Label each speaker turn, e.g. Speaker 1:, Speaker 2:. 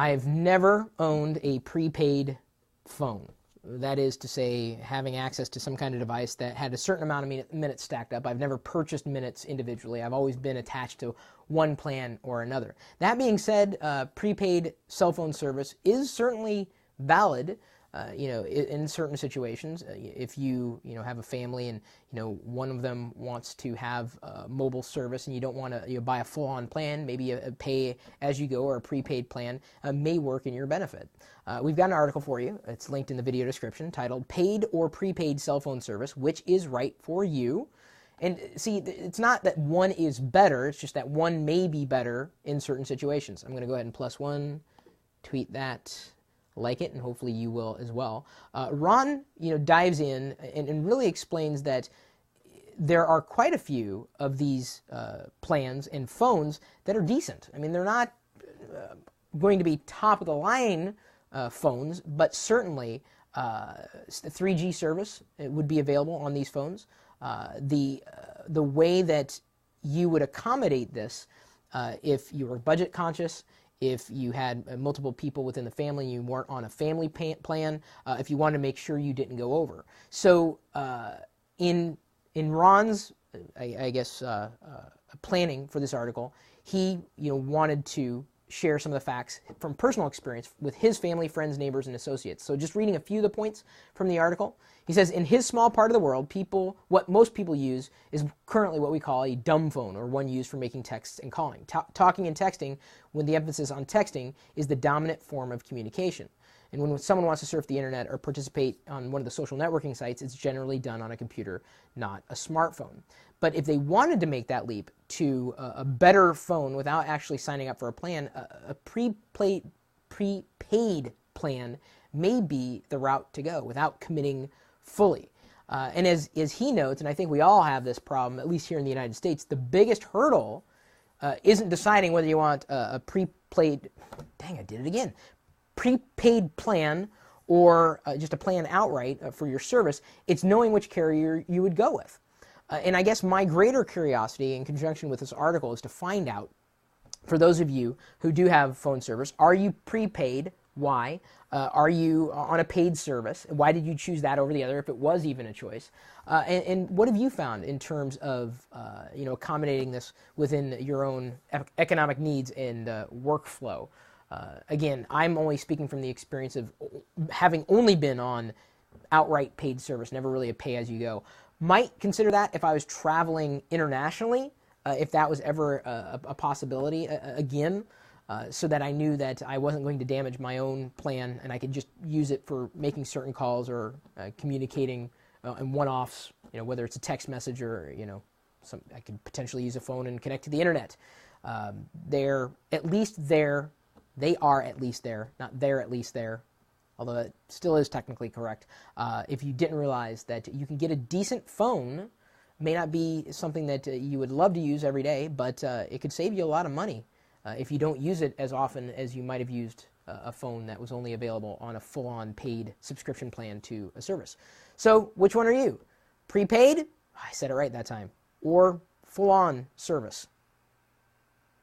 Speaker 1: I've never owned a prepaid phone. That is to say, having access to some kind of device that had a certain amount of minutes stacked up. I've never purchased minutes individually. I've always been attached to one plan or another. That being said, prepaid cell phone service is certainly valid. In certain situations, if you have a family and one of them wants to have mobile service and you don't want to buy a full-on plan, maybe a pay-as-you-go or a prepaid plan may work in your benefit. We've got an article for you. It's linked in the video description titled "Paid or Prepaid Cell Phone Service, Which is Right for You?" And see, it's not that one is better, it's just that one may be better in certain situations. I'm going to go ahead and +1, tweet that, like it, and hopefully you will as well. Ron, dives in and really explains that there are quite a few of these plans and phones that are decent. I mean, they're not going to be top of the line phones, but certainly 3G service would be available on these phones. The way that you would accommodate this, if you were budget conscious, if you had multiple people within the family, you weren't on a family plan, if you wanted to make sure you didn't go over. So in Ron's, planning for this article, he wanted to share some of the facts from personal experience with his family, friends, neighbors, and associates. So just reading a few of the points from the article, he says, in his small part of the world, what most people use is currently what we call a dumb phone, or one used for making texts and calling. Talking and texting, when the emphasis on texting, is the dominant form of communication. And when someone wants to surf the internet or participate on one of the social networking sites, it's generally done on a computer, not a smartphone. But if they wanted to make that leap to a better phone without actually signing up for a plan, a prepaid plan may be the route to go without committing fully. And as he notes, and I think we all have this problem, at least here in the United States, the biggest hurdle isn't deciding whether you want a prepaid plan or just a plan outright for your service. It's knowing which carrier you would go with. And I guess my greater curiosity in conjunction with this article is to find out, for those of you who do have phone service, are you prepaid? Why? Are you on a paid service? Why did you choose that over the other, if it was even a choice? And what have you found in terms of accommodating this within your own economic needs and workflow? Again, I'm only speaking from the experience of having only been on outright paid service, never really a pay-as-you-go. Might consider that if I was traveling internationally, if that was ever a possibility again, so that I knew that I wasn't going to damage my own plan and I could just use it for making certain calls or communicating in one-offs, whether it's a text message or, I could potentially use a phone and connect to the internet. They are at least there, not they're at least there, although it still is technically correct. If you didn't realize that you can get a decent phone, may not be something that you would love to use every day, but it could save you a lot of money if you don't use it as often as you might have used a phone that was only available on a full-on paid subscription plan to a service. So which one are you? Prepaid? I said it right that time. Or full-on service?